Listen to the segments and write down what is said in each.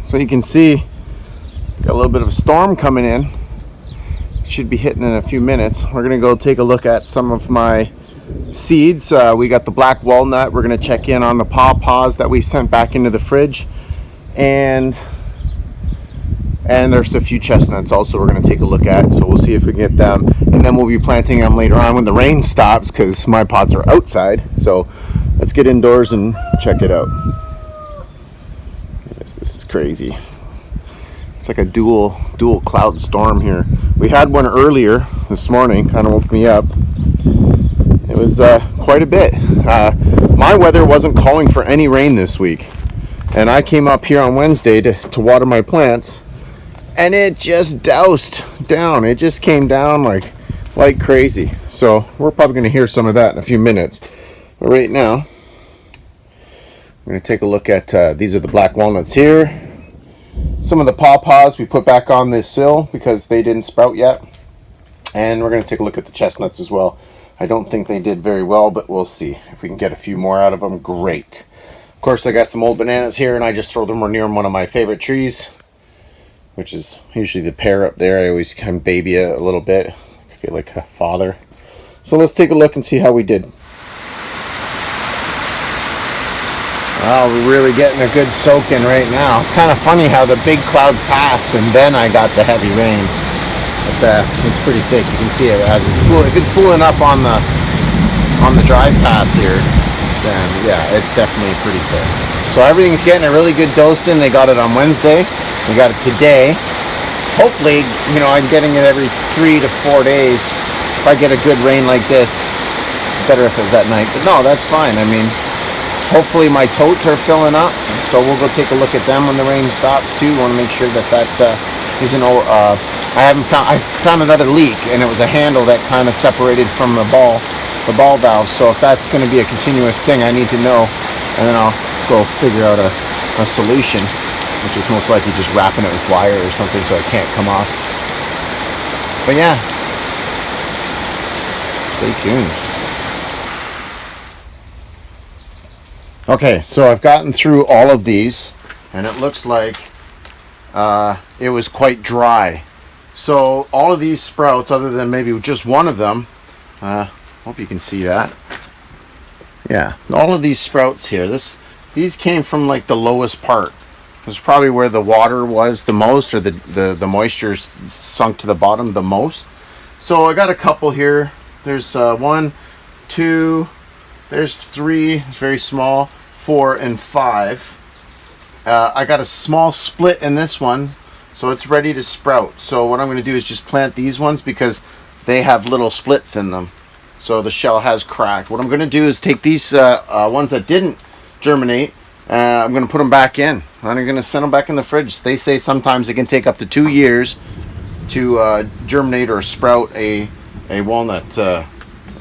So you can see, got a little bit of a storm coming in. Should be hitting in a few minutes. We're gonna go take a look at some of my seeds. We got the black walnut. We're gonna check in on the pawpaws that we sent back into the fridge, and there's a few chestnuts also we're gonna take a look at. So we'll see if we can get them, and then we'll be planting them later on when the rain stops, because my pots are outside. So let's get indoors and check it out. This is crazy. It's like a dual cloud storm here. We had one earlier this morning, kind of woke me up. It was quite a bit. My weather wasn't calling for any rain this week, and I came up here on Wednesday to water my plants, and it just doused down. It just came down like crazy. So we're probably going to hear some of that in a few minutes. But right now, I'm going to take a look at these are the black walnuts here. Some of the pawpaws we put back on this sill because they didn't sprout yet. And we're going to take a look at the chestnuts as well. I don't think they did very well, but we'll see. If we can get a few more out of them, great. Of course, I got some old bananas here, and I just throw them near one of my favorite trees, which is usually the pear up there. I always kind of baby it a little bit. I feel like a father. So let's take a look and see how we did. Well, we're really getting a good soak in right now. It's kind of funny how the big clouds passed and then I got the heavy rain. But it's pretty thick. You can see it as it's cool. If it's cooling up on the drive path here, then yeah, it's definitely pretty thick. So everything's getting a really good dose in. They got it on Wednesday. We got it today. Hopefully, you know, I'm getting it every 3 to 4 days. If I get a good rain like this, it's better if it's at night. But no, that's fine. I mean, hopefully my totes are filling up, so we'll go take a look at them when the rain stops too. Want to make sure that isn't. I found another leak, and it was a handle that kind of separated from the ball valve. So if that's going to be a continuous thing, I need to know, and then I'll go figure out a solution, which is most likely just wrapping it with wire or something so it can't come off. But yeah, stay tuned. Okay, so I've gotten through all of these, and it looks like it was quite dry. So all of these sprouts, other than maybe just one of them, hope you can see that. Yeah, all of these sprouts here, these came from like the lowest part. It was probably where the water was the most, or the moisture sunk to the bottom the most. So I got a couple here. There's 1, 2, there's 3, it's very small, 4 and 5. I got a small split in this one, so it's ready to sprout. So what I'm going to do is just plant these ones because they have little splits in them. So the shell has cracked. What I'm going to do is take these ones that didn't germinate, I'm going to put them back in. I'm going to send them back in the fridge. They say sometimes it can take up to 2 years to germinate or sprout a walnut,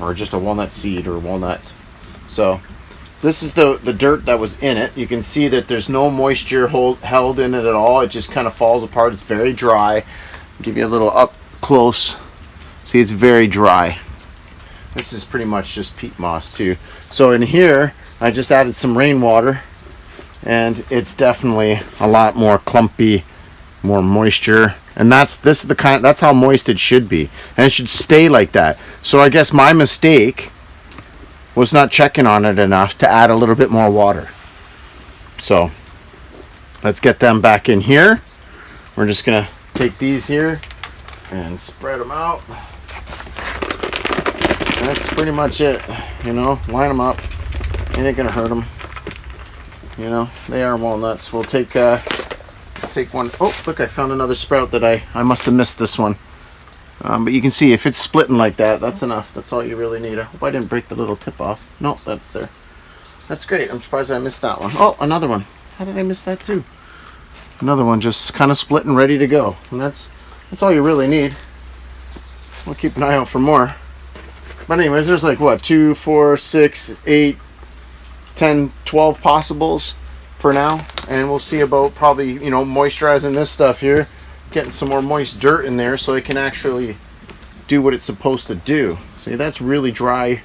or just a walnut seed or walnut. So this is the dirt that was in it. You can see that there's no moisture held in it at all. It just kind of falls apart. It's very dry. I'll give you a little up close. See, it's very dry. This is pretty much just peat moss too. So in here, I just added some rainwater, and it's definitely a lot more clumpy, more moisture. And that's how moist it should be, and it should stay like that. So I guess my mistake was not checking on it enough to add a little bit more water. So let's get them back in here. We're just gonna take these here and spread them out. That's pretty much it. You know, line them up. Ain't gonna hurt them. You know, they are walnuts. We'll take one. Oh, look, I found another sprout that I must have missed this one. But you can see if it's splitting like that, that's enough. That's all you really need. I hope I didn't break the little tip off. No, that's there. That's great. I'm surprised I missed that one. Oh, another one. How did I miss that too? Another one just kind of split and ready to go. And that's all you really need. We'll keep an eye out for more. But anyways, there's like what, 2, 4, 6, 8, 10, 12 possibles for now. And we'll see about probably, you know, moisturizing this stuff here. Getting some more moist dirt in there so it can actually do what it's supposed to do. See, that's really dry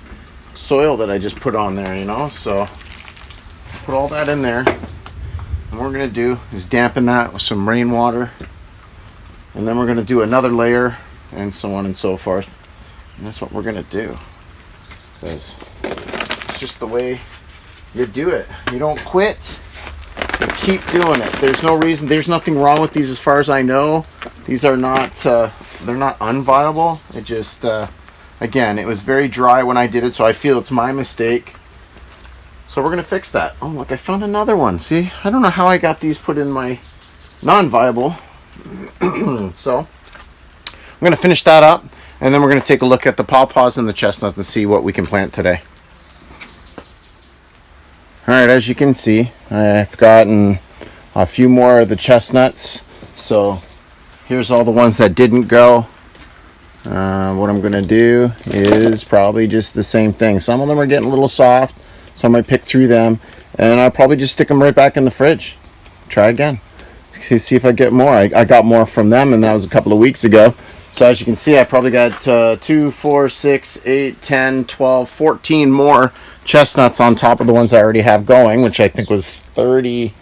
soil that I just put on there, you know. So put all that in there. And what we're going to do is dampen that with some rainwater. And then we're going to do another layer and so on and so forth. And that's what we're going to do. Because it's just the way you do it. You don't quit. You keep doing it. There's no reason. There's nothing wrong with these as far as I know. These are not, they're not unviable. It just, again, it was very dry when I did it, so I feel it's my mistake. So we're going to fix that. Oh, look, I found another one. See, I don't know how I got these put in my non-viable. So I'm going to finish that up, and then we're going to take a look at the pawpaws and the chestnuts and see what we can plant today. Alright, as you can see, I've gotten a few more of the chestnuts. So here's all the ones that didn't go. What I'm going to do is probably just the same thing. Some of them are getting a little soft, so I might pick through them, and I'll probably just stick them right back in the fridge. Try again. See if I get more. I got more from them, and that was a couple of weeks ago. So as you can see, I probably got 2, 4, 6, 8, 10, 12, 14 more chestnuts on top of the ones I already have going, which I think was 30.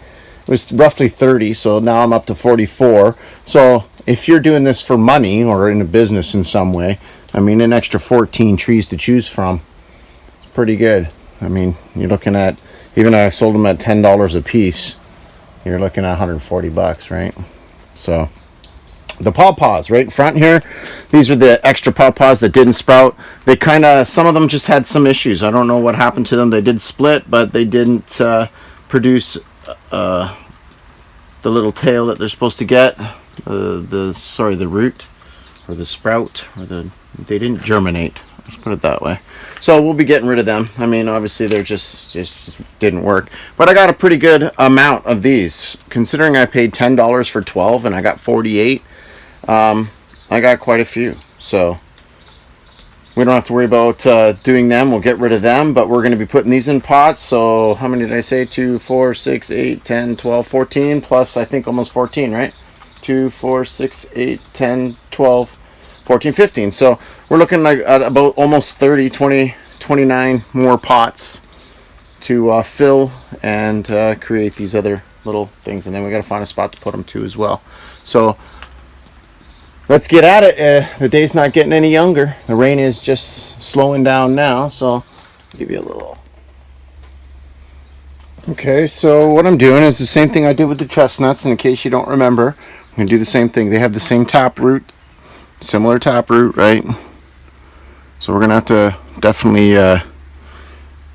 It was roughly 30, so now I'm up to 44. So if you're doing this for money or in a business in some way, I mean, an extra 14 trees to choose from, it's pretty good. I mean, you're looking at, even I sold them at $10 a piece, you're looking at 140 bucks, right? So the pawpaws right in front here, these are the extra pawpaws that didn't sprout. They kind of, some of them just had some issues. I don't know what happened to them. They did split, but they didn't produce the little tail that they're supposed to get. The root or the sprout, or they didn't germinate. Let's put it that way. So we'll be getting rid of them. I mean, obviously they're just didn't work. But I got a pretty good amount of these, considering I paid $10 for 12 and I got 48. I got quite a few, so we don't have to worry about doing them. We'll get rid of them, but we're going to be putting these in pots. So how many did I say? 2, 4, 6, 8, 10, 12, 14, plus I think almost 14, right? 2, 4, 6, 8, 10, 12, 14, 15. So we're looking like at about almost 30, 20, 29 more pots to fill and create these other little things. And then we got to find a spot to put them to as well. So let's get at it. The day's not getting any younger. The rain is just slowing down now, so I'll give you a little. Okay, so what I'm doing is the same thing I did with the chestnuts, and in case you don't remember, I'm going to do the same thing. They have the same taproot, similar taproot, right? So we're going to have to definitely,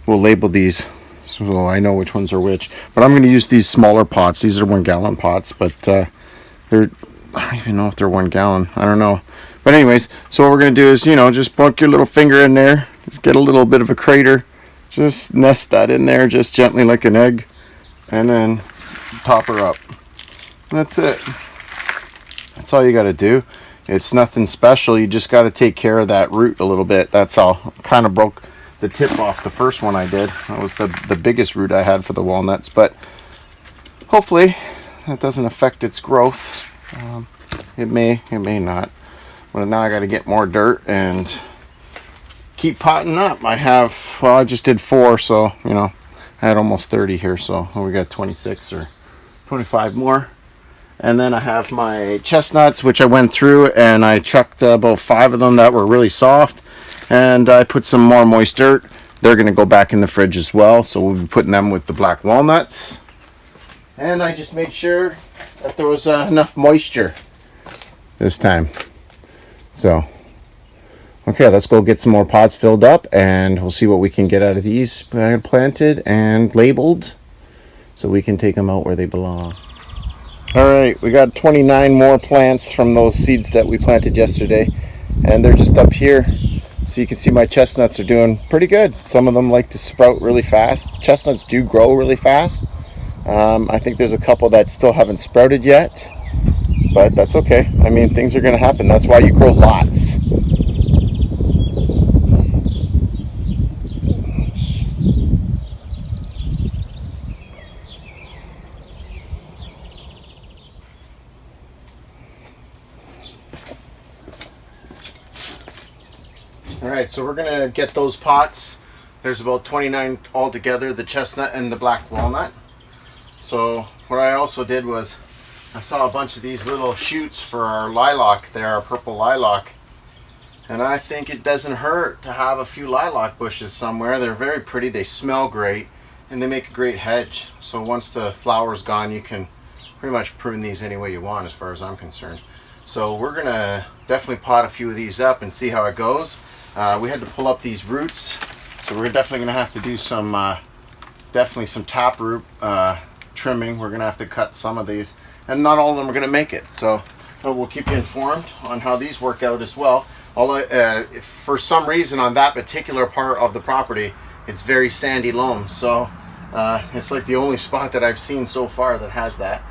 we'll label these so I know which ones are which. But I'm going to use these smaller pots. These are 1 gallon pots, but they're, I don't even know if they're 1 gallon. I don't know. But anyways, so what we're going to do is, just poke your little finger in there. Just get a little bit of a crater. Just nest that in there just gently like an egg. And then top her up. That's it. That's all you got to do. It's nothing special. You just got to take care of that root a little bit. That's all. Kind of broke the tip off the first one I did. That was the biggest root I had for the walnuts. But hopefully that doesn't affect its growth. It may not. Well, now I got to get more dirt and keep potting up. I just did 4, so I had almost 30 here, so we got 26 or 25 more. And then I have my chestnuts, which I went through and I chucked about 5 of them that were really soft, and I put some more moist dirt. They're going to go back in the fridge as well, so we'll be putting them with the black walnuts. And I just made sure that there was enough moisture this time. So okay, let's go get some more pots filled up, and we'll see what we can get out of these planted and labeled so we can take them out where they belong. Alright, we got 29 more plants from those seeds that we planted yesterday, and they're just up here. So you can see my chestnuts are doing pretty good. Some of them like to sprout really fast. Chestnuts do grow really fast. I think there's a couple that still haven't sprouted yet, but that's okay. I mean, things are going to happen. That's why you grow lots. Alright, so we're going to get those pots. There's about 29 altogether, the chestnut and the black walnut. So what I also did was I saw a bunch of these little shoots for our lilac there, our purple lilac. And I think it doesn't hurt to have a few lilac bushes somewhere. They're very pretty, they smell great, and they make a great hedge. So once the flower's gone, you can pretty much prune these any way you want as far as I'm concerned. So we're gonna definitely pot a few of these up and see how it goes. We had to pull up these roots, so we're definitely gonna have to do some, definitely some taproot trimming. We're gonna have to cut some of these, and not all of them are gonna make it. So we'll keep you informed on how these work out as well. Although, for some reason on that particular part of the property, it's very sandy loam. So it's like the only spot that I've seen so far that has that.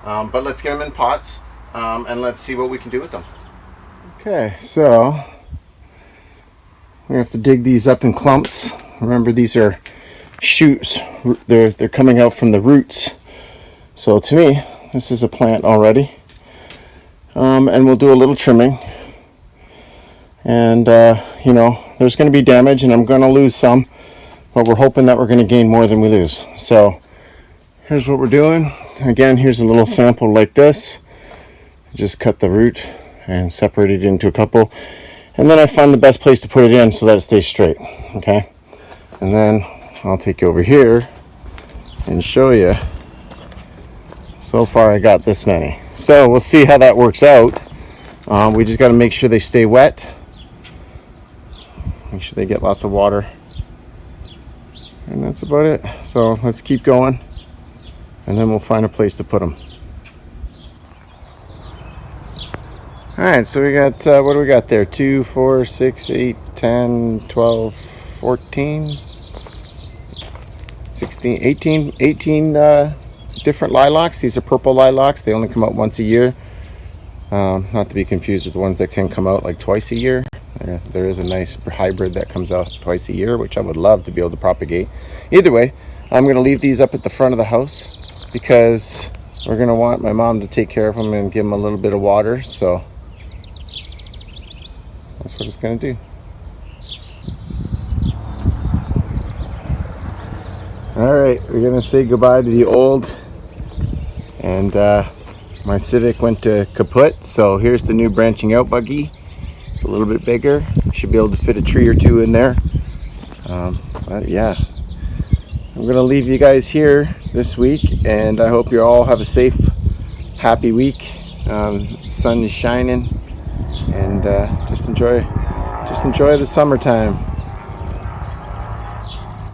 But let's get them in pots and let's see what we can do with them. Okay, so we have to dig these up in clumps. Remember, these are shoots. They're coming out from the roots. So to me, this is a plant already. And we'll do a little trimming. And you know, there's going to be damage and I'm going to lose some, but we're hoping that we're going to gain more than we lose. So here's what we're doing. Again, here's a little sample like this. Just cut the root and separate it into a couple, and then I find the best place to put it in so that it stays straight. Okay, and then I'll take you over here and show you. So far I got this many, so we'll see how that works out. We just got to make sure they stay wet, make sure they get lots of water, and that's about it. So let's keep going, and then we'll find a place to put them. All right, so we got, what do we got there? 2, 4, 6, 8, 10, 12, 14, 16, 18 different lilacs. These are purple lilacs. They only come out once a year. Not to be confused with the ones that can come out like twice a year. There is a nice hybrid that comes out twice a year, which I would love to be able to propagate. Either way, I'm going to leave these up at the front of the house because we're going to want my mom to take care of them and give them a little bit of water. So that's what it's going to do. All right, we're going to say goodbye to the old, and my Civic went to kaput, so here's the new branching out buggy. It's a little bit bigger. Should be able to fit a tree or two in there. But yeah, I'm going to leave you guys here this week, and I hope you all have a safe, happy week. Sun is shining, and just enjoy the summertime.